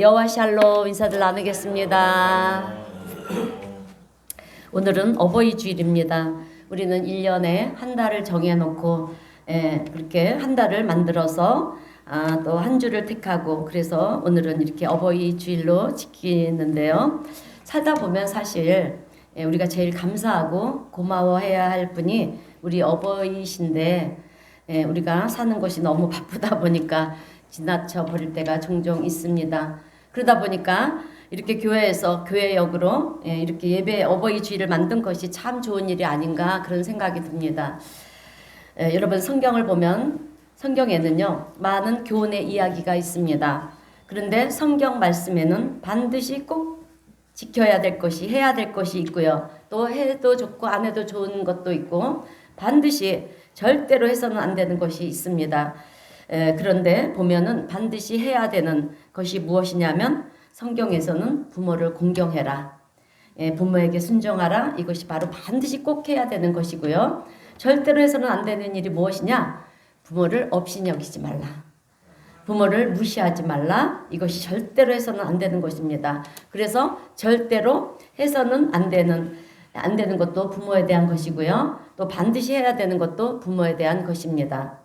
여호와 샬롬 인사들 나누겠습니다. 오늘은 어버이 주일입니다. 우리는 1년에 한 달을 정해놓고 그렇게 한 달을 만들어서 또 한 주를 택하고 그래서 오늘은 이렇게 어버이 주일로 지키는데요. 살다 보면 사실 우리가 제일 감사하고 고마워해야 할 분이 우리 어버이신데 우리가 사는 것이 너무 바쁘다 보니까 지나쳐 버릴 때가 종종 있습니다. 그러다 보니까 이렇게 교회에서 교회역으로 이렇게 예배 어버이 주일을 만든 것이 참 좋은 일이 아닌가 그런 생각이 듭니다. 여러분 성경을 보면 성경에는요 많은 교훈의 이야기가 있습니다. 그런데 성경 말씀에는 반드시 꼭 지켜야 될 것이 해야 될 것이 있고요. 또 해도 좋고 안 해도 좋은 것도 있고 반드시 절대로 해서는 안 되는 것이 있습니다. 그런데 보면은 반드시 해야 되는 것이 무엇이냐면 성경에서는 부모를 공경해라. 부모에게 순종하라. 이것이 바로 반드시 꼭 해야 되는 것이고요. 절대로 해서는 안 되는 일이 무엇이냐? 부모를 업신 여기지 말라. 부모를 무시하지 말라. 이것이 절대로 해서는 안 되는 것입니다. 그래서 절대로 해서는 안 되는 것도 부모에 대한 것이고요. 또 반드시 해야 되는 것도 부모에 대한 것입니다.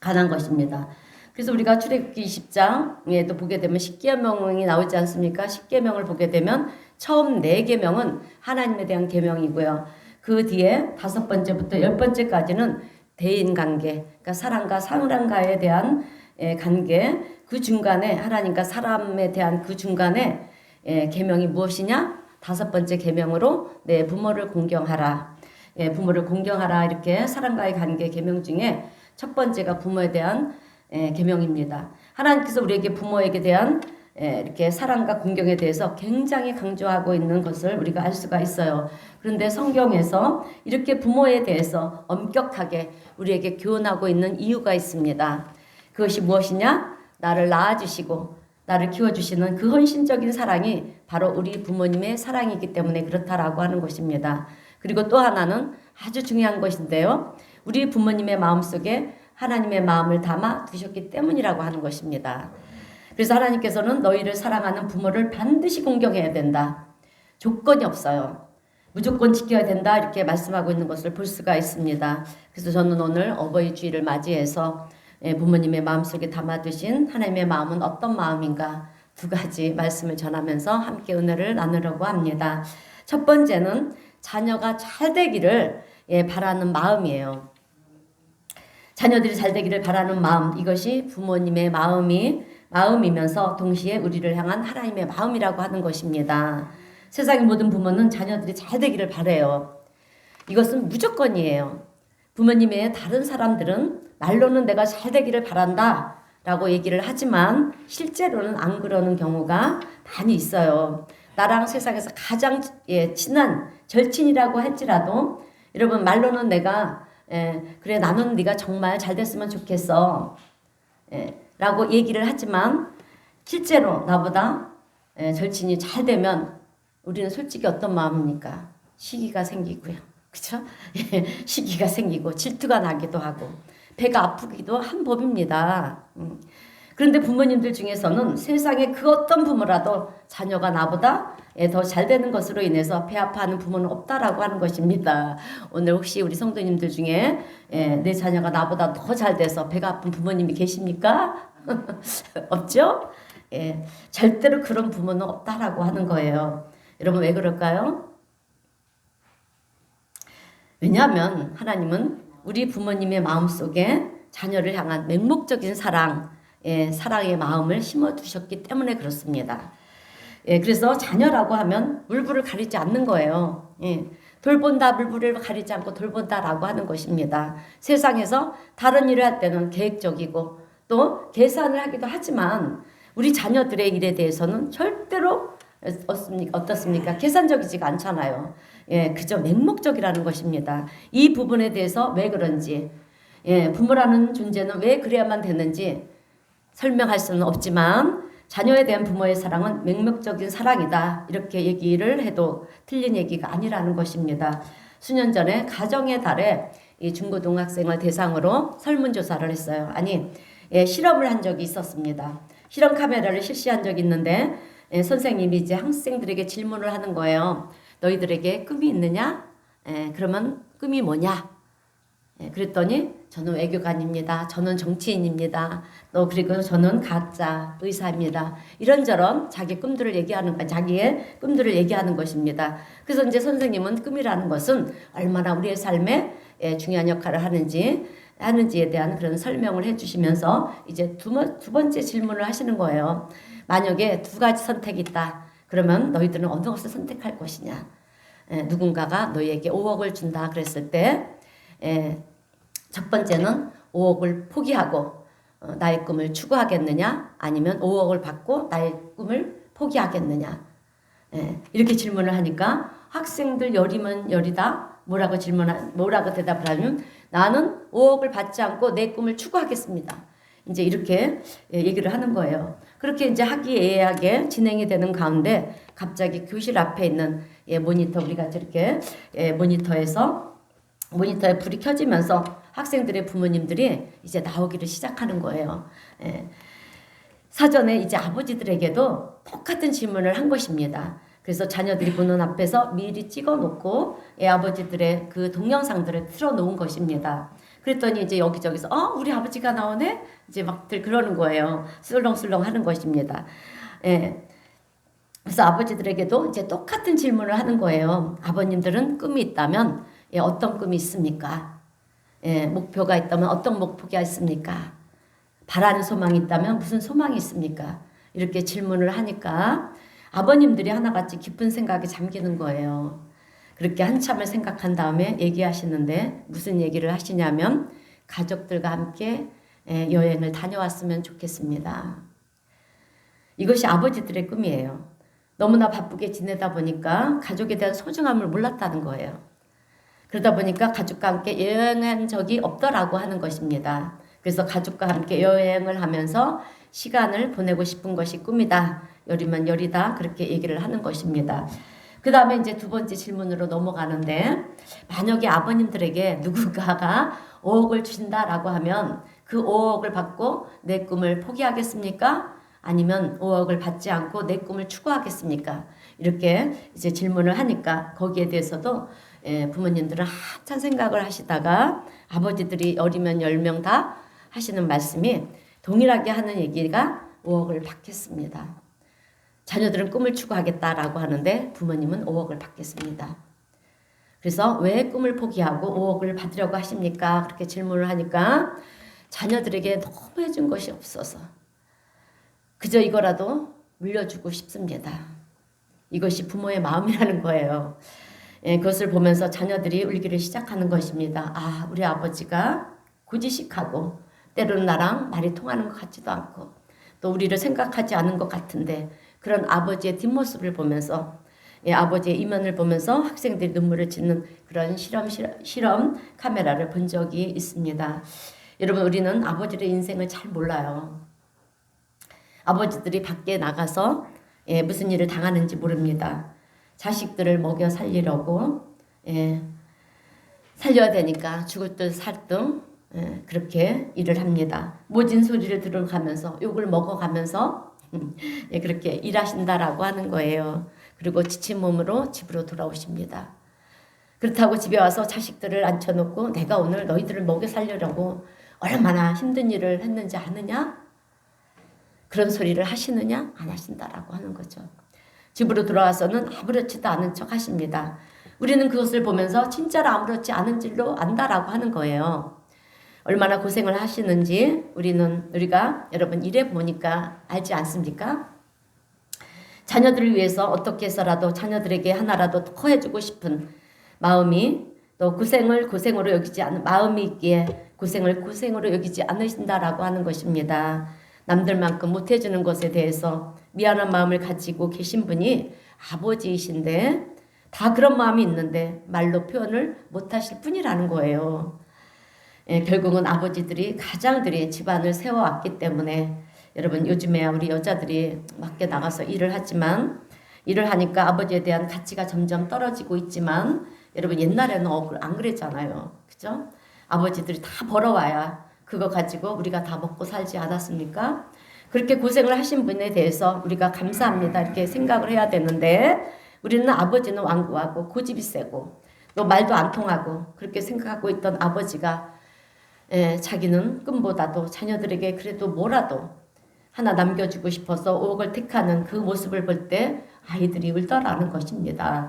관한 것입니다. 그래서 우리가 출애굽기 20장에 또 보게 되면 10계명이 나오지 않습니까? 10계명을 보게 되면 처음 4계명은 하나님에 대한 계명이고요. 그 뒤에 5번째부터 10번째까지는 대인관계, 그러니까 사람과 사람과에 대한 관계, 그 중간에 하나님과 사람에 대한 그 중간에 계명이 무엇이냐? 5번째 계명으로 내 부모를 공경하라. 부모를 공경하라. 이렇게 사람과의 관계 계명 중에 첫 번째가 부모에 대한 계명입니다. 하나님께서 우리에게 부모에게 대한 이렇게 사랑과 공경에 대해서 굉장히 강조하고 있는 것을 우리가 알 수가 있어요. 그런데 성경에서 이렇게 부모에 대해서 엄격하게 우리에게 교훈하고 있는 이유가 있습니다. 그것이 무엇이냐? 나를 낳아주시고 나를 키워주시는 그 헌신적인 사랑이 바로 우리 부모님의 사랑이기 때문에 그렇다라고 하는 것입니다. 그리고 또 하나는 아주 중요한 것인데요. 우리 부모님의 마음속에 하나님의 마음을 담아 두셨기 때문이라고 하는 것입니다. 그래서 하나님께서는 너희를 사랑하는 부모를 반드시 공경해야 된다. 조건이 없어요. 무조건 지켜야 된다 이렇게 말씀하고 있는 것을 볼 수가 있습니다. 그래서 저는 오늘 어버이 주일을 맞이해서 부모님의 마음속에 담아두신 하나님의 마음은 어떤 마음인가 2가지 말씀을 전하면서 함께 은혜를 나누려고 합니다. 첫 번째는 자녀가 잘 되기를 바라는 마음이에요. 자녀들이 잘 되기를 바라는 마음, 이것이 부모님의 마음이면서 동시에 우리를 향한 하나님의 마음이라고 하는 것입니다. 세상의 모든 부모는 자녀들이 잘 되기를 바라요. 이것은 무조건이에요. 부모님의 다른 사람들은 말로는 내가 잘 되기를 바란다 라고 얘기를 하지만 실제로는 안 그러는 경우가 많이 있어요. 나랑 세상에서 가장 친한 절친이라고 할지라도 여러분 말로는 내가 그래 나는 네가 정말 잘 됐으면 좋겠어 라고 얘기를 하지만 실제로 나보다 절친이 잘 되면 우리는 솔직히 어떤 마음입니까? 시기가 생기고요. 그쵸? 시기가 생기고 질투가 나기도 하고 배가 아프기도 한 법입니다. 그런데 부모님들 중에서는 세상에 그 어떤 부모라도 자녀가 나보다 더 잘 되는 것으로 인해서 배 아파하는 부모는 없다라고 하는 것입니다. 오늘 혹시 우리 성도님들 중에 내 자녀가 나보다 더 잘 돼서 배가 아픈 부모님이 계십니까? 없죠? 절대로 그런 부모는 없다라고 하는 거예요. 여러분 왜 그럴까요? 왜냐하면 하나님은 우리 부모님의 마음속에 자녀를 향한 맹목적인 사랑의 마음을 심어두셨기 때문에 그렇습니다. 그래서 자녀라고 하면 물불을 가리지 않는 거예요. 돌본다 물불을 가리지 않고 돌본다라고 하는 것입니다. 세상에서 다른 일을 할 때는 계획적이고 또 계산을 하기도 하지만 우리 자녀들의 일에 대해서는 절대로 어떻습니까? 계산적이지가 않잖아요. 그저 맹목적이라는 것입니다. 이 부분에 대해서 왜 그런지 부모라는 존재는 왜 그래야만 되는지 설명할 수는 없지만 자녀에 대한 부모의 사랑은 맹목적인 사랑이다. 이렇게 얘기를 해도 틀린 얘기가 아니라는 것입니다. 수년 전에 가정의 달에 이 중고등학생을 대상으로 설문조사를 했어요. 실험을 한 적이 있었습니다. 실험 카메라를 실시한 적이 있는데 선생님이 이제 학생들에게 질문을 하는 거예요. 너희들에게 꿈이 있느냐? 그러면 꿈이 뭐냐? 그랬더니 저는 외교관입니다. 저는 정치인입니다. 또 그리고 저는 가짜 의사입니다. 이런저런 자기 꿈들을 얘기하는 자기의 꿈들을 얘기하는 것입니다. 그래서 이제 선생님은 꿈이라는 것은 얼마나 우리의 삶에 중요한 역할을 하는지에 대한 그런 설명을 해주시면서 이제 두 번째 질문을 하시는 거예요. 만약에 두 가지 선택이 있다. 그러면 너희들은 어느 것을 선택할 것이냐? 누군가가 너희에게 5억을 준다 그랬을 때 첫 번째는 5억을 포기하고 나의 꿈을 추구하겠느냐? 아니면 5억을 받고 나의 꿈을 포기하겠느냐? 이렇게 질문을 하니까 학생들 열이면 열이다. 뭐라고 대답을 하면 나는 5억을 받지 않고 내 꿈을 추구하겠습니다. 이제 이렇게 얘기를 하는 거예요. 그렇게 이제 화기애애하게 진행이 되는 가운데 갑자기 교실 앞에 있는 모니터 우리가 저렇게 모니터에 불이 켜지면서 학생들의 부모님들이 이제 나오기를 시작하는 거예요. 사전에 이제 아버지들에게도 똑같은 질문을 한 것입니다. 그래서 자녀들이 보는 앞에서 미리 찍어놓고 아버지들의 그 동영상들을 틀어놓은 것입니다. 그랬더니 이제 여기저기서 우리 아버지가 나오네? 이제 막들 그러는 거예요. 술렁술렁 하는 것입니다. 그래서 아버지들에게도 이제 똑같은 질문을 하는 거예요. 아버님들은 꿈이 있다면 어떤 꿈이 있습니까? 목표가 있다면 어떤 목표가 있습니까? 바라는 소망이 있다면 무슨 소망이 있습니까? 이렇게 질문을 하니까 아버님들이 하나같이 깊은 생각에 잠기는 거예요. 그렇게 한참을 생각한 다음에 얘기하시는데 무슨 얘기를 하시냐면 가족들과 함께 여행을 다녀왔으면 좋겠습니다. 이것이 아버지들의 꿈이에요. 너무나 바쁘게 지내다 보니까 가족에 대한 소중함을 몰랐다는 거예요. 그러다 보니까 가족과 함께 여행한 적이 없더라고 하는 것입니다. 그래서 가족과 함께 여행을 하면서 시간을 보내고 싶은 것이 꿈이다. 열이면 열이다. 그렇게 얘기를 하는 것입니다. 그 다음에 이제 두 번째 질문으로 넘어가는데 만약에 아버님들에게 누군가가 5억을 주신다라고 하면 그 5억을 받고 내 꿈을 포기하겠습니까? 아니면 5억을 받지 않고 내 꿈을 추구하겠습니까? 이렇게 이제 질문을 하니까 거기에 대해서도 부모님들은 한참 생각을 하시다가 아버지들이 열이면 10명 다 하시는 말씀이 동일하게 하는 얘기가 5억을 받겠습니다. 자녀들은 꿈을 추구하겠다라고 하는데 부모님은 5억을 받겠습니다. 그래서 왜 꿈을 포기하고 5억을 받으려고 하십니까? 그렇게 질문을 하니까 자녀들에게 너무 해준 것이 없어서 그저 이거라도 물려주고 싶습니다. 이것이 부모의 마음이라는 거예요. 그것을 보면서 자녀들이 울기를 시작하는 것입니다. 우리 아버지가 고지식하고 때로는 나랑 말이 통하는 것 같지도 않고 또 우리를 생각하지 않은 것 같은데 그런 아버지의 뒷모습을 보면서 아버지의 이면을 보면서 학생들이 눈물을 짓는 그런 실험 카메라를 본 적이 있습니다. 여러분 우리는 아버지의 인생을 잘 몰라요. 아버지들이 밖에 나가서 무슨 일을 당하는지 모릅니다. 자식들을 먹여 살리려고 살려야 되니까 죽을 듯 살 듯 그렇게 일을 합니다. 모진 소리를 들어가면서 욕을 먹어가면서 그렇게 일하신다라고 하는 거예요. 그리고 지친 몸으로 집으로 돌아오십니다. 그렇다고 집에 와서 자식들을 앉혀놓고 내가 오늘 너희들을 먹여 살리려고 얼마나 힘든 일을 했는지 아느냐? 그런 소리를 하시느냐? 안 하신다라고 하는 거죠. 집으로 돌아와서는 아무렇지도 않은 척 하십니다. 우리는 그것을 보면서 진짜로 아무렇지 않은 줄로 안다라고 하는 거예요. 얼마나 고생을 하시는지 우리가 여러분 일해 보니까 알지 않습니까? 자녀들을 위해서 어떻게 해서라도 자녀들에게 하나라도 더 해주고 싶은 마음이 또 고생을 고생으로 여기지 않는 마음이 있기에 고생을 고생으로 여기지 않으신다라고 하는 것입니다. 남들만큼 못해주는 것에 대해서 미안한 마음을 가지고 계신 분이 아버지이신데 다 그런 마음이 있는데 말로 표현을 못하실 뿐이라는 거예요. 결국은 아버지들이 가장들이 집안을 세워왔기 때문에 여러분 요즘에 우리 여자들이 밖에 나가서 일을 하지만 일을 하니까 아버지에 대한 가치가 점점 떨어지고 있지만 여러분 옛날에는 안 그랬잖아요. 그죠? 아버지들이 다 벌어와야 그거 가지고 우리가 다 먹고 살지 않았습니까? 그렇게 고생을 하신 분에 대해서 우리가 감사합니다 이렇게 생각을 해야 되는데, 우리는 아버지는 완고하고 고집이 세고 또 말도 안 통하고 그렇게 생각하고 있던 아버지가 자기는 꿈보다도 자녀들에게 그래도 뭐라도 하나 남겨주고 싶어서 오옥을 택하는 그 모습을 볼 때 아이들이 울더라는 것입니다.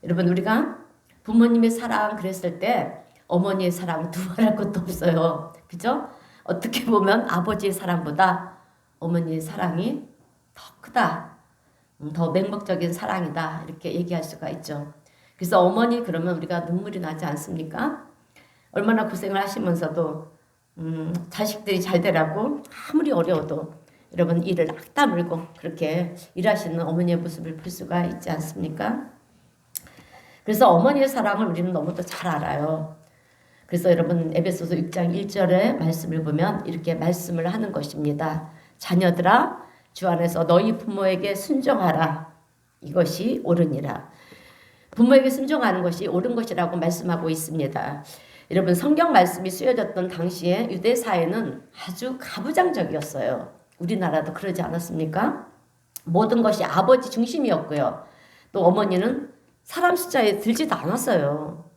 여러분, 우리가 부모님의 사랑 그랬을 때 어머니의 사랑 두말할 것도 없어요. 그죠? 어떻게 보면 아버지의 사랑보다 어머니의 사랑이 더 크다, 더 맹목적인 사랑이다 이렇게 얘기할 수가 있죠. 그래서 어머니 그러면 우리가 눈물이 나지 않습니까? 얼마나 고생을 하시면서도 자식들이 잘 되라고 아무리 어려워도 여러분 이를 악다 물고 그렇게 일하시는 어머니의 모습을 볼 수가 있지 않습니까? 그래서 어머니의 사랑을 우리는 너무도 잘 알아요. 그래서 여러분 에베소서 6장 1절의 말씀을 보면 이렇게 말씀을 하는 것입니다. 자녀들아, 주 안에서 너희 부모에게 순종하라. 이것이 옳으니라. 부모에게 순종하는 것이 옳은 것이라고 말씀하고 있습니다. 여러분, 성경 말씀이 쓰여졌던 당시에 유대 사회는 아주 가부장적이었어요. 우리나라도 그러지 않았습니까? 모든 것이 아버지 중심이었고요. 또 어머니는 사람 숫자에 들지도 않았어요.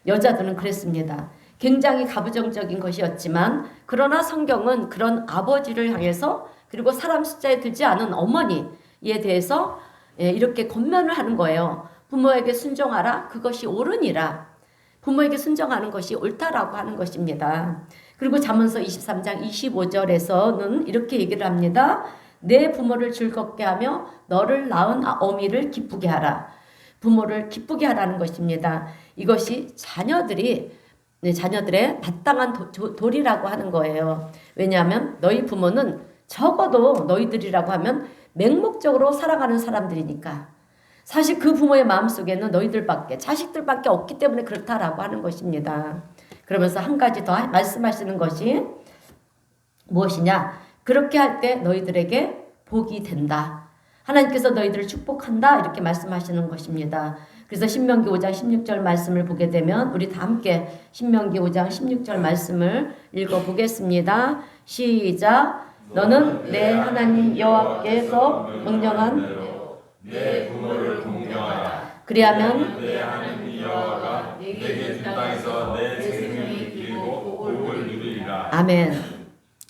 여자들은 그랬습니다. 굉장히 가부장적인 것이었지만, 그러나 성경은 그런 아버지를 향해서 그리고 사람 숫자에 들지 않은 어머니에 대해서 이렇게 권면을 하는 거예요. 부모에게 순종하라. 그것이 옳으니라. 부모에게 순종하는 것이 옳다라고 하는 것입니다. 그리고 잠언서 23장 25절에서는 이렇게 얘기를 합니다. 내 부모를 즐겁게 하며 너를 낳은 어미를 기쁘게 하라. 부모를 기쁘게 하라는 것입니다. 이것이 자녀들의 마땅한 도리라고 하는 거예요. 왜냐하면 너희 부모는 적어도 너희들이라고 하면 맹목적으로 살아가는 사람들이니까. 사실 그 부모의 마음속에는 너희들밖에, 자식들밖에 없기 때문에 그렇다라고 하는 것입니다. 그러면서 한 가지 더 말씀하시는 것이 무엇이냐? 그렇게 할 때 너희들에게 복이 된다. 하나님께서 너희들을 축복한다. 이렇게 말씀하시는 것입니다. 그래서 신명기 5장 16절 말씀을 보게 되면 우리 다 함께 신명기 5장 16절 말씀을 읽어보겠습니다. 시작. 너는 내 하나님 여호와께서 명령한 내 부모를 공경하라. 그리하면 내 하나님 여호와가 내게 준 땅에서 내 생명이 길고 복을 누리리라. 아멘.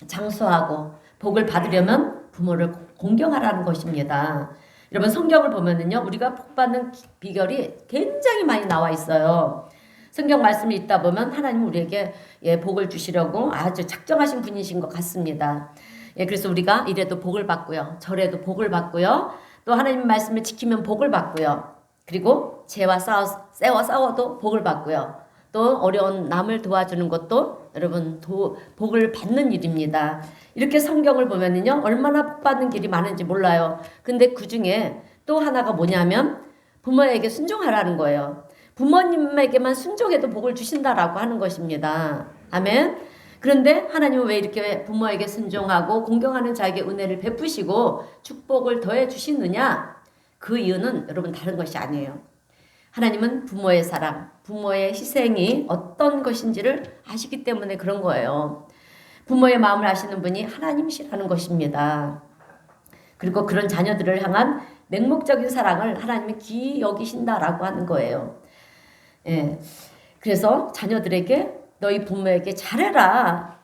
장수하고 복을 받으려면 부모를 공경하라는 것입니다. 여러분, 성경을 보면은요, 우리가 복 받는 비결이 굉장히 많이 나와 있어요. 성경 말씀을 읽다 보면 하나님 우리에게 복을 주시려고 아주 작정하신 분이신 것 같습니다. 그래서 우리가 이래도 복을 받고요, 저래도 복을 받고요, 또 하나님 말씀을 지키면 복을 받고요, 그리고 죄와 싸워도 복을 받고요, 또 어려운 남을 도와주는 것도 여러분 복을 받는 일입니다. 이렇게 성경을 보면은요, 얼마나 복 받는 길이 많은지 몰라요. 근데 그 중에 또 하나가 뭐냐면 부모에게 순종하라는 거예요. 부모님에게만 순종해도 복을 주신다라고 하는 것입니다. 아멘. 그런데 하나님은 왜 이렇게 부모에게 순종하고 공경하는 자에게 은혜를 베푸시고 축복을 더해 주시느냐? 그 이유는 여러분 다른 것이 아니에요. 하나님은 부모의 사랑, 부모의 희생이 어떤 것인지를 아시기 때문에 그런 거예요. 부모의 마음을 아시는 분이 하나님이시라는 것입니다. 그리고 그런 자녀들을 향한 맹목적인 사랑을 하나님이 귀히 여기신다라고 하는 거예요. 그래서 자녀들에게 너희 부모에게 잘해라.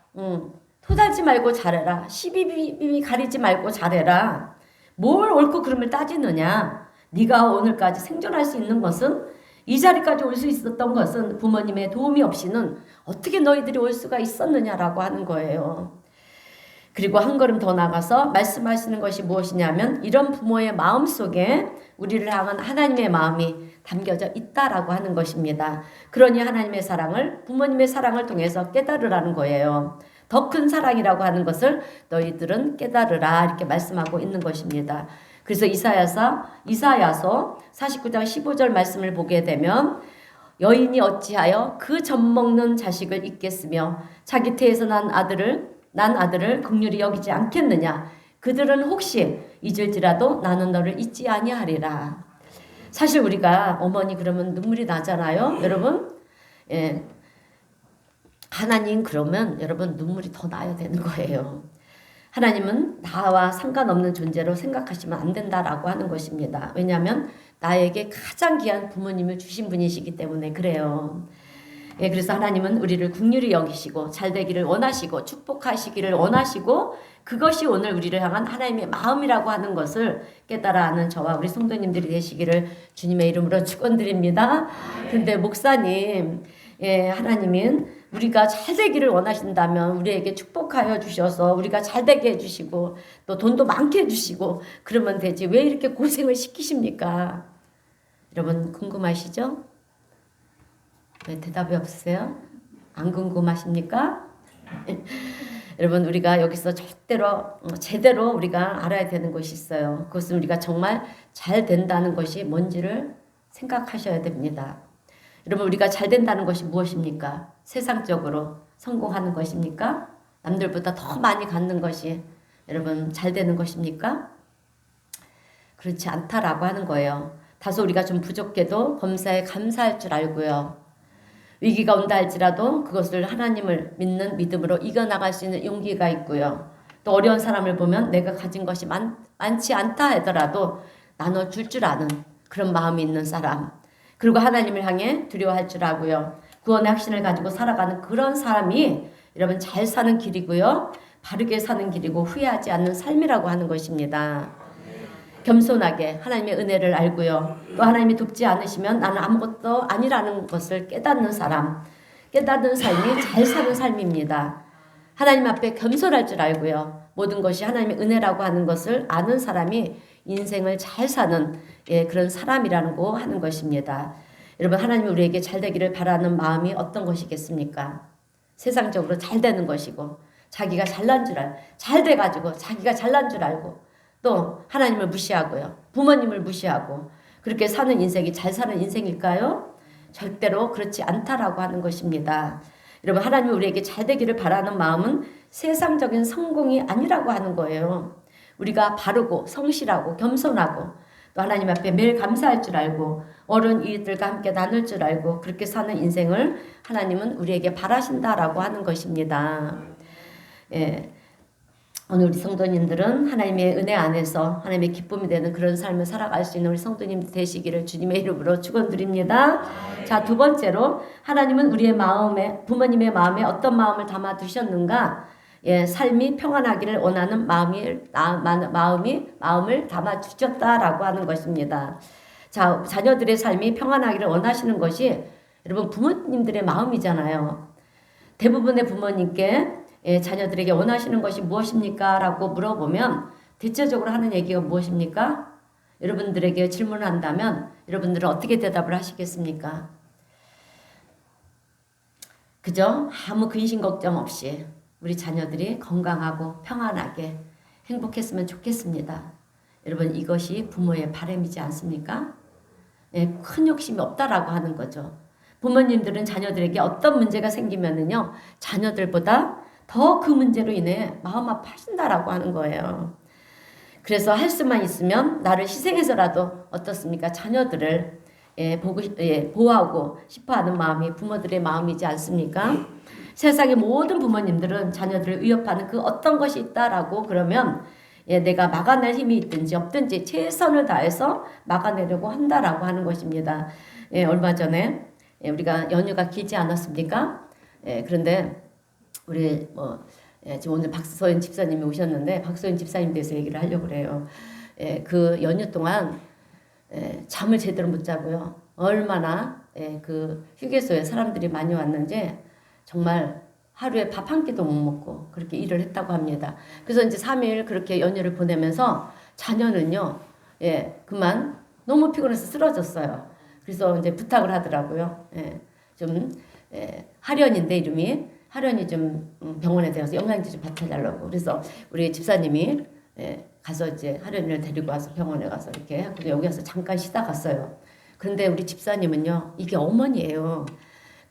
토달지 말고 잘해라. 시비비비 가리지 말고 잘해라. 뭘 옳고 그름을 따지느냐. 네가 오늘까지 생존할 수 있는 것은, 이 자리까지 올 수 있었던 것은 부모님의 도움이 없이는 어떻게 너희들이 올 수가 있었느냐라고 하는 거예요. 그리고 한 걸음 더 나가서 말씀하시는 것이 무엇이냐면 이런 부모의 마음 속에 우리를 향한 하나님의 마음이 담겨져 있다라고 하는 것입니다. 그러니 하나님의 사랑을, 부모님의 사랑을 통해서 깨달으라는 거예요. 더 큰 사랑이라고 하는 것을 너희들은 깨달으라 이렇게 말씀하고 있는 것입니다. 그래서 이사야서 49장 15절 말씀을 보게 되면 여인이 어찌하여 그 젖먹는 자식을 잊겠으며 자기 태에서 난 아들을 긍휼히 여기지 않겠느냐. 그들은 혹시 잊을지라도 나는 너를 잊지 아니하리라. 사실 우리가 어머니 그러면 눈물이 나잖아요. 여러분, 하나님 그러면 여러분 눈물이 더 나야 되는 거예요. 하나님은 나와 상관없는 존재로 생각하시면 안 된다라고 하는 것입니다. 왜냐하면 나에게 가장 귀한 부모님을 주신 분이시기 때문에 그래요. 예, 그래서 하나님은 우리를 긍휼히 여기시고 잘되기를 원하시고 축복하시기를 원하시고 그것이 오늘 우리를 향한 하나님의 마음이라고 하는 것을 깨달아 하는 저와 우리 성도님들이 되시기를 주님의 이름으로 축원드립니다. 근데 목사님, 예, 하나님은 우리가 잘되기를 원하신다면 우리에게 축복하여 주셔서 우리가 잘되게 해주시고 또 돈도 많게 해주시고 그러면 되지 왜 이렇게 고생을 시키십니까? 여러분 궁금하시죠? 왜 대답이 없으세요? 안 궁금하십니까? 여러분 우리가 여기서 절대로 제대로 우리가 알아야 되는 것이 있어요. 그것은 우리가 정말 잘 된다는 것이 뭔지를 생각하셔야 됩니다. 여러분 우리가 잘 된다는 것이 무엇입니까? 세상적으로 성공하는 것입니까? 남들보다 더 많이 갖는 것이 여러분 잘 되는 것입니까? 그렇지 않다라고 하는 거예요. 다소 우리가 좀 부족해도 범사에 감사할 줄 알고요. 위기가 온다 할지라도 그것을 하나님을 믿는 믿음으로 이겨나갈 수 있는 용기가 있고요. 또 어려운 사람을 보면 내가 가진 것이 많지 않다 하더라도 나눠줄 줄 아는 그런 마음이 있는 사람. 그리고 하나님을 향해 두려워할 줄 알고요. 구원의 확신을 가지고 살아가는 그런 사람이 여러분 잘 사는 길이고요. 바르게 사는 길이고 후회하지 않는 삶이라고 하는 것입니다. 겸손하게 하나님의 은혜를 알고요. 또 하나님이 돕지 않으시면 나는 아무것도 아니라는 것을 깨닫는 사람. 깨닫는 삶이 잘 사는 삶입니다. 하나님 앞에 겸손할 줄 알고요. 모든 것이 하나님의 은혜라고 하는 것을 아는 사람이 인생을 잘 사는 그런 사람이라고 하는 것입니다. 여러분 하나님이 우리에게 잘 되기를 바라는 마음이 어떤 것이겠습니까? 세상적으로 잘 되는 것이고 자기가 잘난 줄 알고 잘 돼가지고 자기가 잘난 줄 알고 또 하나님을 무시하고요. 부모님을 무시하고 그렇게 사는 인생이 잘 사는 인생일까요? 절대로 그렇지 않다라고 하는 것입니다. 여러분 하나님이 우리에게 잘 되기를 바라는 마음은 세상적인 성공이 아니라고 하는 거예요. 우리가 바르고 성실하고 겸손하고 또 하나님 앞에 매일 감사할 줄 알고 어른 이웃들과 함께 나눌 줄 알고 그렇게 사는 인생을 하나님은 우리에게 바라신다라고 하는 것입니다. 예. 오늘 우리 성도님들은 하나님의 은혜 안에서 하나님의 기쁨이 되는 그런 삶을 살아갈 수 있는 우리 성도님 되시기를 주님의 이름으로 축원드립니다. 자, 두 번째로 하나님은 우리의 마음에 부모님의 마음에 어떤 마음을 담아 두셨는가? 예, 삶이 평안하기를 원하는 마음을 담아 주셨다라고 하는 것입니다. 자, 자녀들의 삶이 평안하기를 원하시는 것이 여러분 부모님들의 마음이잖아요. 대부분의 부모님께 자녀들에게 원하시는 것이 무엇입니까? 라고 물어보면 대체적으로 하는 얘기가 무엇입니까? 여러분들에게 질문한다면 여러분들은 어떻게 대답을 하시겠습니까? 그죠? 아무 근심 걱정 없이 우리 자녀들이 건강하고 평안하게 행복했으면 좋겠습니다. 여러분 이것이 부모의 바람이지 않습니까? 예, 큰 욕심이 없다라고 하는 거죠. 부모님들은 자녀들에게 어떤 문제가 생기면은요 자녀들보다 더 그 문제로 인해 마음 아파하신다라고 하는 거예요. 그래서 할 수만 있으면 나를 희생해서라도 어떻습니까? 자녀들을 보호하고 싶어하는 마음이 부모들의 마음이지 않습니까? 세상의 모든 부모님들은 자녀들을 위협하는 그 어떤 것이 있다라고 그러면 내가 막아낼 힘이 있든지 없든지 최선을 다해서 막아내려고 한다라고 하는 것입니다. 얼마 전에 우리가 연휴가 길지 않았습니까? 그런데 우리 지금 오늘 박소연 집사님이 오셨는데 박소연 집사님 대해서 얘기를 하려고 그래요. 그 연휴 동안 잠을 제대로 못 자고요. 얼마나 그 휴게소에 사람들이 많이 왔는지 정말 하루에 밥 한 끼도 못 먹고 그렇게 일을 했다고 합니다. 그래서 이제 3일 그렇게 연휴를 보내면서 자녀는요, 그만 너무 피곤해서 쓰러졌어요. 그래서 이제 부탁을 하더라고요. 좀 하련인데 이름이 하련이 좀 병원에 들어가서 영양제 좀 받쳐달라고. 그래서 우리 집사님이 가서 이제 하련이를 데리고 와서 병원에 가서 이렇게 하고 여기 와서 잠깐 쉬다 갔어요. 그런데 우리 집사님은요, 이게 어머니예요.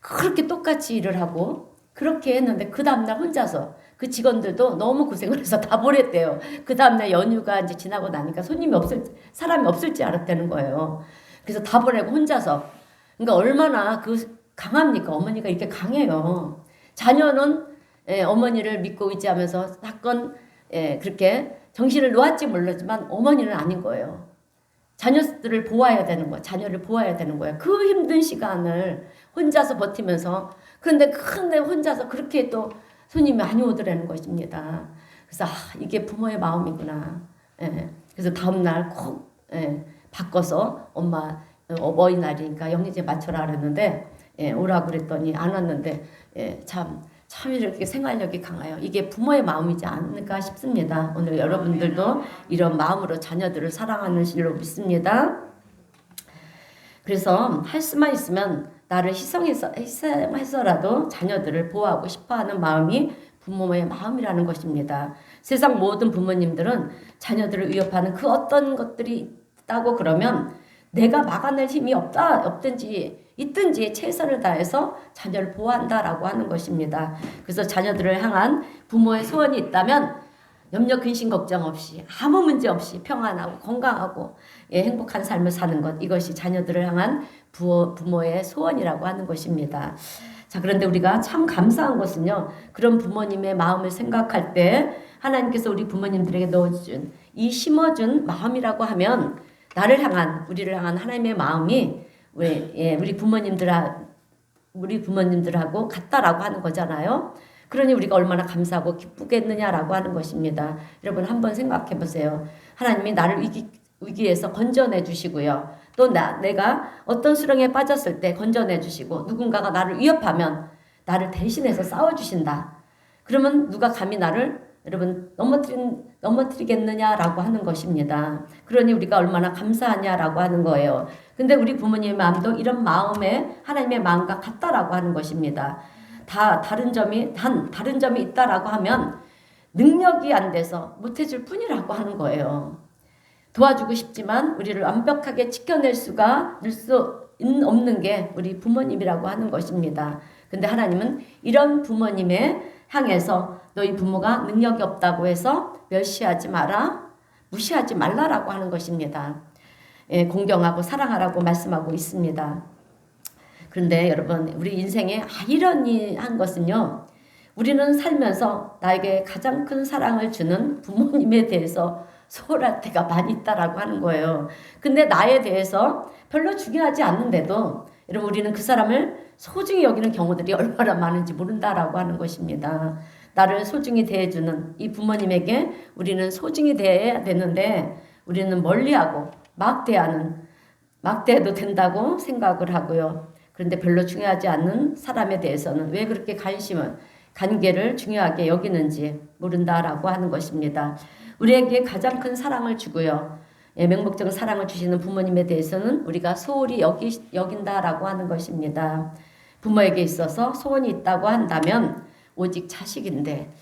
그렇게 똑같이 일을 하고 그렇게 했는데 그 다음날 혼자서 그 직원들도 너무 고생을 해서 다 보냈대요. 그 다음날 연휴가 이제 지나고 나니까 사람이 없을지 알았다는 거예요. 그래서 다 보내고 혼자서. 그러니까 얼마나 강합니까? 어머니가 이렇게 강해요. 자녀는 어머니를 믿고 의지하면서 사건 그렇게 정신을 놓았지 모르지만 어머니는 아닌 거예요. 자녀들을 보아야 되는 거예요. 자녀를 보아야 되는 거예요. 그 힘든 시간을 혼자서 버티면서 그런데 혼자서 그렇게 또 손님이 많이 오더라는 것입니다. 그래서 이게 부모의 마음이구나. 그래서 다음날 꼭 바꿔서 엄마 어버이날이니까 영리제 맞춰라 그랬는데 오라고 그랬더니 안 왔는데 참 이렇게 생활력이 강해요. 이게 부모의 마음이지 않을까 싶습니다. 오늘 여러분들도 이런 마음으로 자녀들을 사랑하는 줄로 믿습니다. 그래서 할 수만 있으면 나를 희생해서라도 자녀들을 보호하고 싶어하는 마음이 부모의 마음이라는 것입니다. 세상 모든 부모님들은 자녀들을 위협하는 그 어떤 것들이 있다고 그러면 내가 막아낼 힘이 있든지 최선을 다해서 자녀를 보호한다라고 하는 것입니다. 그래서 자녀들을 향한 부모의 소원이 있다면 염려 근심 걱정 없이 아무 문제 없이 평안하고 건강하고 행복한 삶을 사는 것, 이것이 자녀들을 향한 부모의 소원이라고 하는 것입니다. 자, 그런데 우리가 참 감사한 것은요, 그런 부모님의 마음을 생각할 때 하나님께서 우리 부모님들에게 넣어준 이 심어준 마음이라고 하면 우리를 향한 하나님의 마음이 우리 부모님들하고 같다라고 하는 거잖아요. 그러니 우리가 얼마나 감사하고 기쁘겠느냐라고 하는 것입니다. 여러분 한번 생각해 보세요. 하나님이 나를 위기에서 건져내 주시고요. 또 내가 어떤 수렁에 빠졌을 때 건져내 주시고 누군가가 나를 위협하면 나를 대신해서 싸워주신다. 그러면 누가 감히 나를 여러분 넘어뜨리겠느냐라고 하는 것입니다. 그러니 우리가 얼마나 감사하냐라고 하는 거예요. 근데 우리 부모님의 마음도 이런 마음에 하나님의 마음과 같다라고 하는 것입니다. 다른 점이 있다라고 하면 능력이 안 돼서 못해줄 뿐이라고 하는 거예요. 도와주고 싶지만 우리를 완벽하게 지켜낼 수 없는 게 우리 부모님이라고 하는 것입니다. 근데 하나님은 이런 부모님에 향해서 너희 부모가 능력이 없다고 해서 멸시하지 마라, 무시하지 말라라고 하는 것입니다. 공경하고 사랑하라고 말씀하고 있습니다. 그런데 여러분, 우리 인생의 아이러니한 것은요, 우리는 살면서 나에게 가장 큰 사랑을 주는 부모님에 대해서 소홀할 때가 많이 있다라고 하는 거예요. 근데 나에 대해서 별로 중요하지 않는데도 여러분, 우리는 그 사람을 소중히 여기는 경우들이 얼마나 많은지 모른다라고 하는 것입니다. 나를 소중히 대해주는 이 부모님에게 우리는 소중히 대해야 되는데 우리는 멀리하고 막대해도 된다고 생각을 하고요. 그런데 별로 중요하지 않는 사람에 대해서는 왜 그렇게 관계를 중요하게 여기는지 모른다라고 하는 것입니다. 우리에게 가장 큰 사랑을 주고요. 맹목적인 사랑을 주시는 부모님에 대해서는 우리가 소홀히 여긴다라고 하는 것입니다. 부모에게 있어서 소원이 있다고 한다면 오직 자식인데,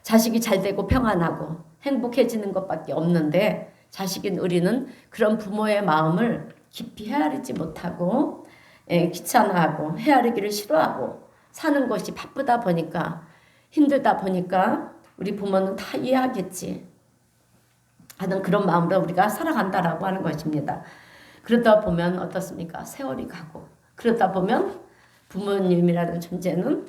자식이 잘 되고 평안하고 행복해지는 것밖에 없는데 자식인 우리는 그런 부모의 마음을 깊이 헤아리지 못하고 귀찮아하고 헤아리기를 싫어하고 사는 것이 바쁘다 보니까 힘들다 보니까 우리 부모는 다 이해하겠지 하는 그런 마음으로 우리가 살아간다라고 하는 것입니다. 그러다 보면 어떻습니까? 세월이 가고 그러다 보면 부모님이라는 존재는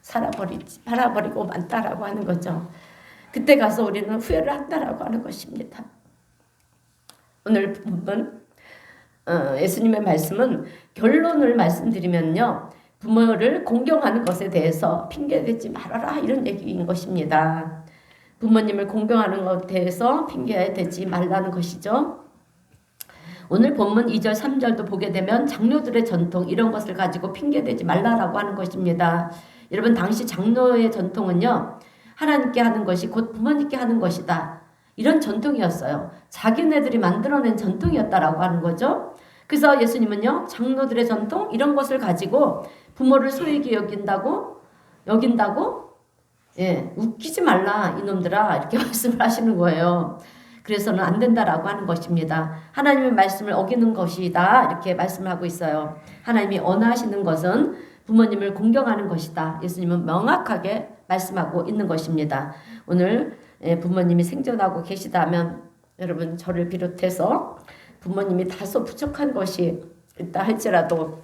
살아버리고 만다라고 하는 거죠. 그때 가서 우리는 후회를 한다라고 하는 것입니다. 오늘 본문 예수님의 말씀은 결론을 말씀드리면요, 부모를 공경하는 것에 대해서 핑계대지 말아라 이런 얘기인 것입니다. 부모님을 공경하는 것에 대해서 핑계대지 말라는 것이죠. 오늘 본문 2절 3절도 보게 되면 장로들의 전통 이런 것을 가지고 핑계대지 말라라고 하는 것입니다. 여러분, 당시 장로의 전통은요, 하나님께 하는 것이 곧 부모님께 하는 것이다, 이런 전통이었어요. 자기네들이 만들어낸 전통이었다라고 하는 거죠. 그래서 예수님은요, 장로들의 전통 이런 것을 가지고 부모를 소외히 여긴다고 웃기지 말라 이놈들아 이렇게 말씀을 하시는 거예요. 그래서는 안 된다라고 하는 것입니다. 하나님의 말씀을 어기는 것이다 이렇게 말씀을 하고 있어요. 하나님이 원하시는 것은 부모님을 공경하는 것이다. 예수님은 명확하게 말씀하고 있는 것입니다. 오늘 부모님이 생존하고 계시다면 여러분, 저를 비롯해서 부모님이 다소 부족한 것이 있다 할지라도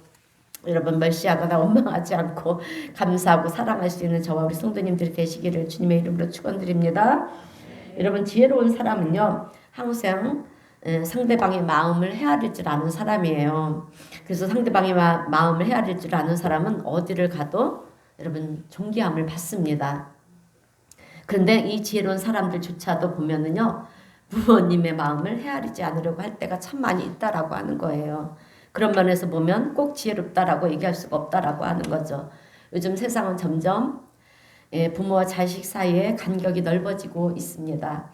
여러분 멸시하거나 원망하지 않고 감사하고 사랑할 수 있는 저와 우리 성도님들이 되시기를 주님의 이름으로 축원드립니다. 여러분 지혜로운 사람은요 항상 상대방의 마음을 헤아릴 줄 아는 사람이에요. 그래서 상대방의 마음을 헤아릴 줄 아는 사람은 어디를 가도 여러분 존귀함을 받습니다. 그런데 이 지혜로운 사람들조차도 보면은요 부모님의 마음을 헤아리지 않으려고 할 때가 참 많이 있다라고 하는 거예요. 그런 면에서 보면 꼭 지혜롭다라고 얘기할 수가 없다라고 하는 거죠. 요즘 세상은 점점 부모와 자식 사이에 간격이 넓어지고 있습니다.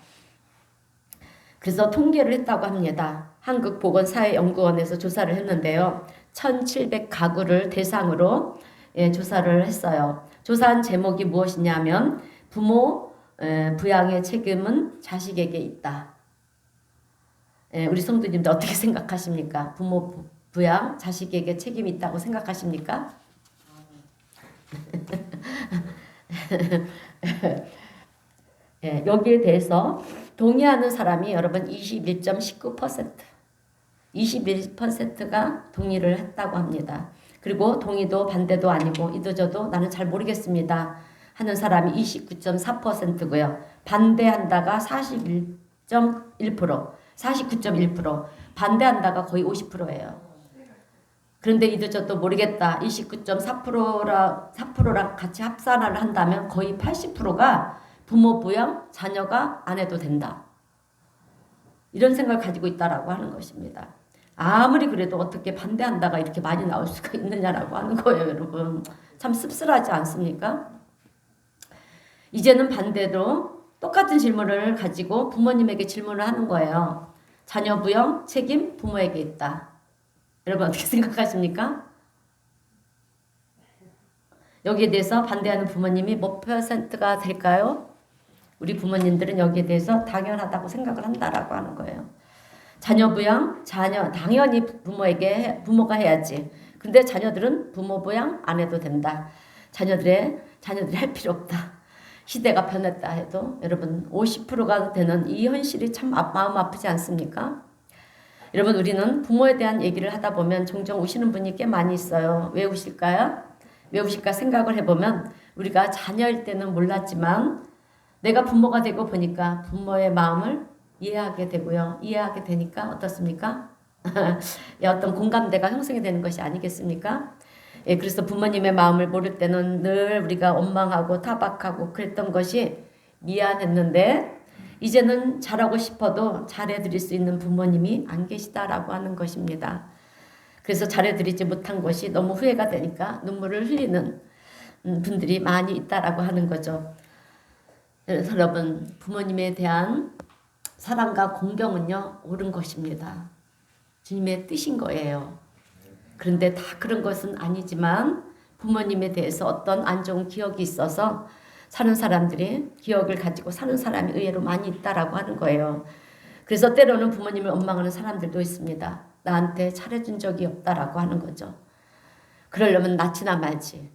그래서 통계를 했다고 합니다. 한국보건사회연구원에서 조사를 했는데요. 1700가구를 대상으로 조사를 했어요. 조사한 제목이 무엇이냐면 부모 부양의 책임은 자식에게 있다. 우리 성도님들 어떻게 생각하십니까? 부모 부양 자식에게 책임이 있다고 생각하십니까? 여기에 대해서 동의하는 사람이 여러분 21.19%, 21%가 동의를 했다고 합니다. 그리고 동의도 반대도 아니고 이도저도 나는 잘 모르겠습니다 하는 사람이 29.4%고요. 반대한다가 41.1%, 49.1%, 반대한다가 거의 50%예요. 그런데 이도저도 모르겠다. 29.4%랑 같이 합산을 한다면 거의 80%가 부모 부양 자녀가 안 해도 된다. 이런 생각을 가지고 있다라고 하는 것입니다. 아무리 그래도 어떻게 반대한다가 이렇게 많이 나올 수가 있느냐라고 하는 거예요, 여러분. 참 씁쓸하지 않습니까? 이제는 반대로 똑같은 질문을 가지고 부모님에게 질문을 하는 거예요. 자녀 부양 책임 부모에게 있다. 여러분 어떻게 생각하십니까? 여기에 대해서 반대하는 부모님이 몇 %가 될까요? 우리 부모님들은 여기에 대해서 당연하다고 생각을 한다라고 하는 거예요. 자녀 부양, 당연히 부모가 해야지. 근데 자녀들은 부모 부양 안 해도 된다. 자녀들이 할 필요 없다. 시대가 변했다 해도 여러분 50%가 되는 이 현실이 참 마음 아프지 않습니까? 여러분 우리는 부모에 대한 얘기를 하다 보면 종종 우시는 분이 꽤 많이 있어요. 왜 우실까요? 왜 우실까 생각을 해보면 우리가 자녀일 때는 몰랐지만 내가 부모가 되고 보니까 부모의 마음을 이해하게 되고요. 이해하게 되니까 어떻습니까? 어떤 공감대가 형성이 되는 것이 아니겠습니까? 그래서 부모님의 마음을 모를 때는 늘 우리가 원망하고 타박하고 그랬던 것이 미안했는데 이제는 잘하고 싶어도 잘해드릴 수 있는 부모님이 안 계시다라고 하는 것입니다. 그래서 잘해드리지 못한 것이 너무 후회가 되니까 눈물을 흘리는 분들이 많이 있다라고 하는 거죠. 그래서 여러분 부모님에 대한 사랑과 공경은요 옳은 것입니다. 주님의 뜻인 거예요. 그런데 다 그런 것은 아니지만 부모님에 대해서 어떤 안 좋은 기억이 있어서 사는 사람들이 기억을 가지고 사는 사람이 의외로 많이 있다라고 하는 거예요. 그래서 때로는 부모님을 원망하는 사람들도 있습니다. 나한테 잘해준 적이 없다라고 하는 거죠. 그러려면 낳지나 말지.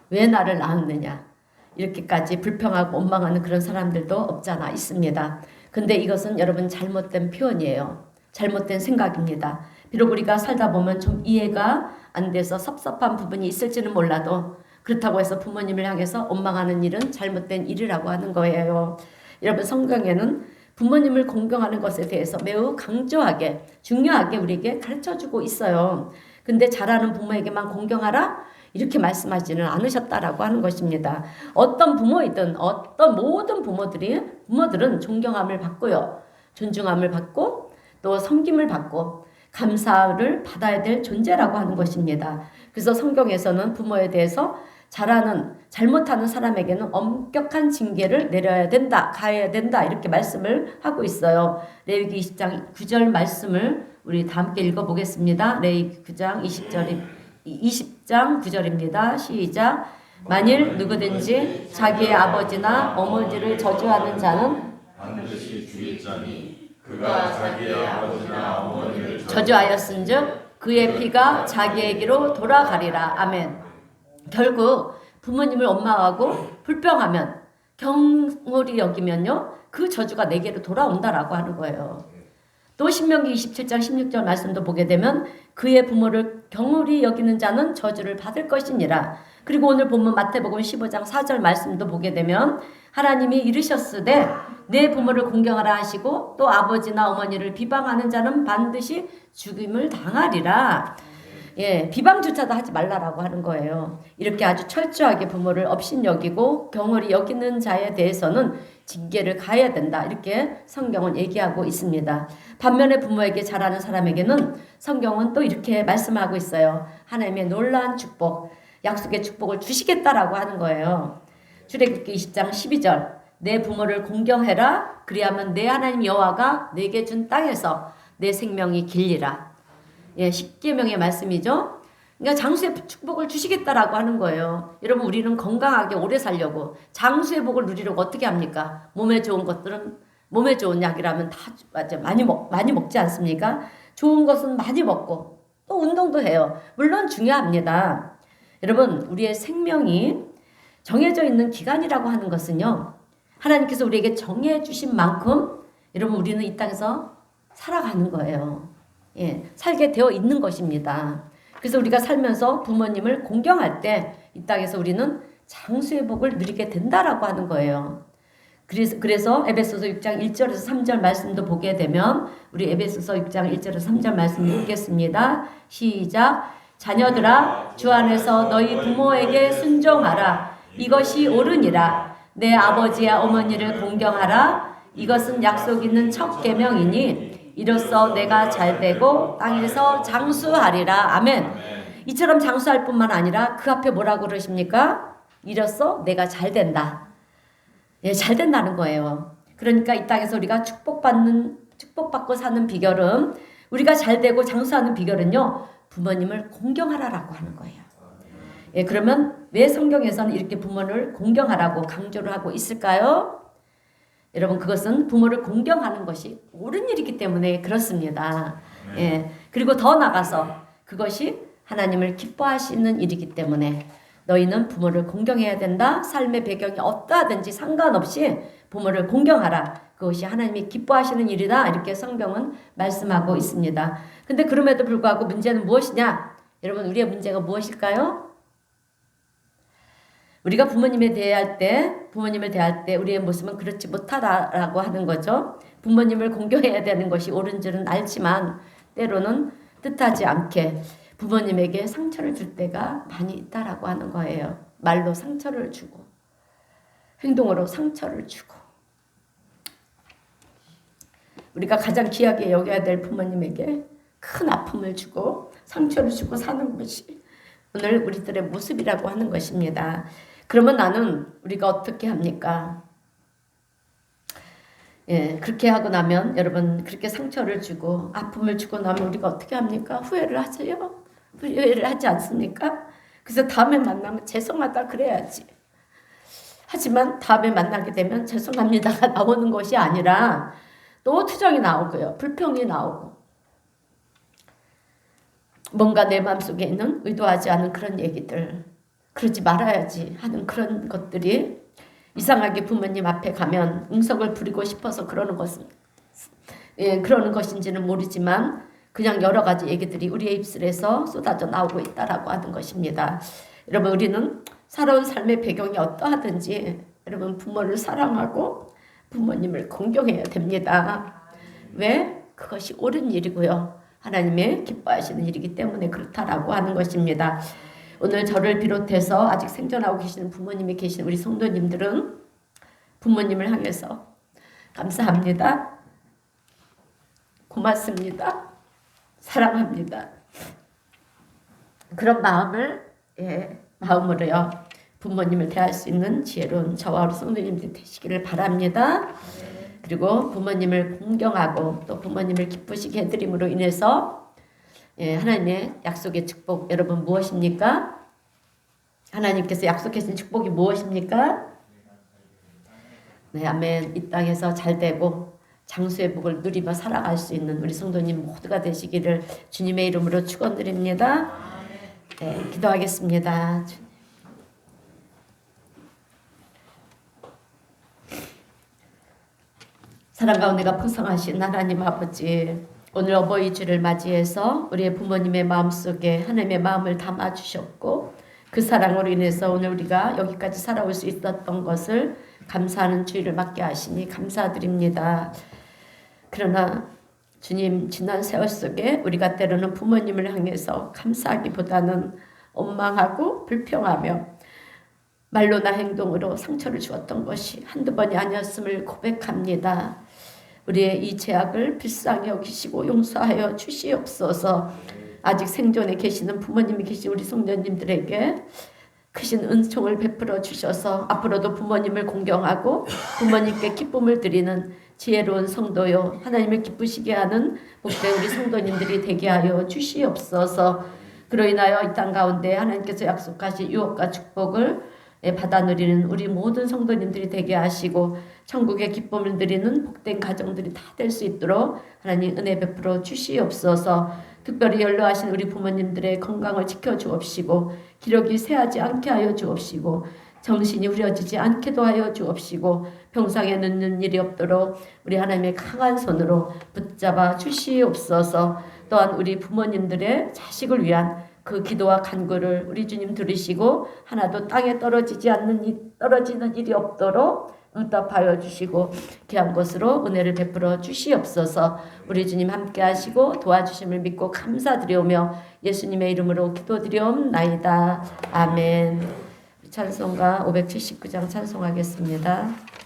왜 나를 낳았느냐. 이렇게까지 불평하고 원망하는 그런 사람들도 없잖아 있습니다. 근데 이것은 여러분 잘못된 표현이에요. 잘못된 생각입니다. 비록 우리가 살다 보면 좀 이해가 안 돼서 섭섭한 부분이 있을지는 몰라도 그렇다고 해서 부모님을 향해서 원망하는 일은 잘못된 일이라고 하는 거예요. 여러분 성경에는 부모님을 공경하는 것에 대해서 매우 강조하게 중요하게 우리에게 가르쳐주고 있어요. 근데 잘하는 부모에게만 공경하라? 이렇게 말씀하지는 않으셨다라고 하는 것입니다. 어떤 부모이든 어떤 모든 부모들은 존경함을 받고요. 존중함을 받고 또 섬김을 받고 감사를 받아야 될 존재라고 하는 것입니다. 그래서 성경에서는 부모에 대해서 잘못하는 사람에게는 엄격한 징계를 내려야 된다, 가해야 된다 이렇게 말씀을 하고 있어요. 레위기 20장 9절 말씀을 우리 다 함께 읽어보겠습니다. 레위기 9장 20장 9절입니다. 시작. 만일 누구든지 자기의 아버지나 어머니를 저주하는 자는 반드시 죽일 자니 그가 자기의 아버지나 어머니를 저주하였은즉 그의 피가 자기에게로 돌아가리라. 아멘. 결국 부모님을 원망하고 불평하면 경홀히 여기면요 그 저주가 내게로 돌아온다라고 하는 거예요. 또 신명기 27장 16절 말씀도 보게 되면 그의 부모를 경홀히 여기는 자는 저주를 받을 것이니라. 그리고 오늘 본문 마태복음 15장 4절 말씀도 보게 되면 하나님이 이르셨으되 내 부모를 공경하라 하시고 또 아버지나 어머니를 비방하는 자는 반드시 죽임을 당하리라. 예, 비방조차도 하지 말라라고 하는 거예요. 이렇게 아주 철저하게 부모를 업신여기고 경홀히 여기는 자에 대해서는 징계를 가해야 된다. 이렇게 성경은 얘기하고 있습니다. 반면에 부모에게 잘하는 사람에게는 성경은 또 이렇게 말씀하고 있어요. 하나님의 놀라운 축복, 약속의 축복을 주시겠다라고 하는 거예요. 출애굽기 20장 12절 내 부모를 공경해라. 그리하면 내 하나님 여호와가 내게 준 땅에서 내 생명이 길리라. 예, 10계명의 말씀이죠. 그러니까 장수의 축복을 주시겠다라고 하는 거예요. 여러분 우리는 건강하게 오래 살려고 장수의 복을 누리려고 어떻게 합니까? 몸에 좋은 것들은 몸에 좋은 약이라면 다 많이 먹지 않습니까? 좋은 것은 많이 먹고 또 운동도 해요. 물론 중요합니다. 여러분 우리의 생명이 정해져 있는 기간이라고 하는 것은요. 하나님께서 우리에게 정해 주신 만큼 여러분 우리는 이 땅에서 살아가는 거예요. 예, 살게 되어 있는 것입니다. 그래서 우리가 살면서 부모님을 공경할 때 이 땅에서 우리는 장수의 복을 누리게 된다라고 하는 거예요. 그래서 에베소서 6장 1절에서 3절 말씀도 보게 되면 우리 에베소서 6장 1절에서 3절 말씀 읽겠습니다. 시작. 자녀들아 주 안에서 너희 부모에게 순종하라. 이것이 옳으니라. 내 아버지와 어머니를 공경하라. 이것은 약속 있는 첫 계명이니 이로써 내가 잘되고 땅에서 장수하리라. 아멘. 이처럼 장수할 뿐만 아니라 그 앞에 뭐라고 그러십니까? 이로써 내가 잘된다. 예, 잘된다는 거예요. 그러니까 이 땅에서 우리가 축복받고 사는 비결은 우리가 잘되고 장수하는 비결은요. 부모님을 공경하라라고 하는 거예요. 예, 그러면 왜 성경에서는 이렇게 부모를 공경하라고 강조를 하고 있을까요? 여러분 그것은 부모를 공경하는 것이 옳은 일이기 때문에 그렇습니다. 예, 그리고 더 나가서 그것이 하나님을 기뻐하시는 일이기 때문에 너희는 부모를 공경해야 된다. 삶의 배경이 어떠하든지 상관없이 부모를 공경하라. 그것이 하나님이 기뻐하시는 일이다. 이렇게 성경은 말씀하고 있습니다. 근데 그럼에도 불구하고 문제는 무엇이냐? 여러분 우리의 문제가 무엇일까요? 우리가 부모님을 대할 때 우리의 모습은 그렇지 못하다라고 하는 거죠. 부모님을 공경해야 되는 것이 옳은 줄은 알지만 때로는 뜻하지 않게 부모님에게 상처를 줄 때가 많이 있다라고 하는 거예요. 말로 상처를 주고 행동으로 상처를 주고 우리가 가장 귀하게 여겨야 될 부모님에게 큰 아픔을 주고 상처를 주고 사는 것이 오늘 우리들의 모습이라고 하는 것입니다. 그러면 우리가 어떻게 합니까? 예, 그렇게 하고 나면 여러분 그렇게 상처를 주고 아픔을 주고 나면 우리가 어떻게 합니까? 후회를 하세요? 후회를 하지 않습니까? 그래서 다음에 만나면 죄송하다 그래야지. 하지만 다음에 만나게 되면 죄송합니다가 나오는 것이 아니라 또 투정이 나오고요. 불평이 나오고 뭔가 내 마음속에 있는 의도하지 않은 그런 얘기들 그러지 말아야지 하는 그런 것들이 이상하게 부모님 앞에 가면 응석을 부리고 싶어서 그러는 것인지는 모르지만 그냥 여러 가지 얘기들이 우리의 입술에서 쏟아져 나오고 있다라고 하는 것입니다. 여러분 우리는 살아온 삶의 배경이 어떠하든지 여러분 부모를 사랑하고 부모님을 공경해야 됩니다. 왜? 그것이 옳은 일이고요. 하나님의 기뻐하시는 일이기 때문에 그렇다라고 하는 것입니다. 오늘 저를 비롯해서 아직 생존하고 계시는 부모님이 계신 우리 성도님들은 부모님을 향해서 감사합니다. 고맙습니다. 사랑합니다. 그런 마음으로요. 부모님을 대할 수 있는 지혜로운 저와 우리 성도님들 되시기를 바랍니다. 그리고 부모님을 공경하고 또 부모님을 기쁘시게 해드림으로 인해서 하나님의 약속의 축복 여러분 무엇입니까? 하나님께서 약속하신 축복이 무엇입니까? 네, 아멘. 이 땅에서 잘되고 장수의 복을 누리며 살아갈 수 있는 우리 성도님 모두가 되시기를 주님의 이름으로 축원드립니다. 네, 기도하겠습니다. 사랑 가운데가 풍성하신 하나님 아버지 오늘 어버이 주를 맞이해서 우리의 부모님의 마음속에 하나님의 마음을 담아 주셨고 그 사랑으로 인해서 오늘 우리가 여기까지 살아올 수 있었던 것을 감사하는 주일을 맞게 하시니 감사드립니다. 그러나 주님, 지난 세월 속에 우리가 때로는 부모님을 향해서 감사하기보다는 원망하고 불평하며 말로나 행동으로 상처를 주었던 것이 한두 번이 아니었음을 고백합니다. 우리의 이 죄악을 불쌍히 여기시고 용서하여 주시옵소서. 아직 생존에 계시는 부모님이 계신 우리 성도님들에게 크신 은총을 베풀어 주셔서 앞으로도 부모님을 공경하고 부모님께 기쁨을 드리는 지혜로운 성도요 하나님을 기쁘시게 하는 복된 우리 성도님들이 되게 하여 주시옵소서. 그로 인하여 이 땅 가운데 하나님께서 약속하신 유업과 축복을 받아 누리는 우리 모든 성도님들이 되게 하시고 천국의 기쁨을 누리는 복된 가정들이 다 될 수 있도록 하나님 은혜 베풀어 주시옵소서. 특별히 연로하신 우리 부모님들의 건강을 지켜주옵시고 기력이 쇠하지 않게 하여 주옵시고 정신이 흐려지지 않게도 하여 주옵시고 병상에 눕는 일이 없도록 우리 하나님의 강한 손으로 붙잡아 주시옵소서. 또한 우리 부모님들의 자식을 위한 그 기도와 간구를 우리 주님 들으시고 하나도 땅에 떨어지는 일이 없도록 응답하여 주시고 귀한 것으로 은혜를 베풀어 주시옵소서. 우리 주님 함께 하시고 도와주심을 믿고 감사드리오며 예수님의 이름으로 기도드리옵나이다. 아멘. 찬송가 579장 찬송하겠습니다.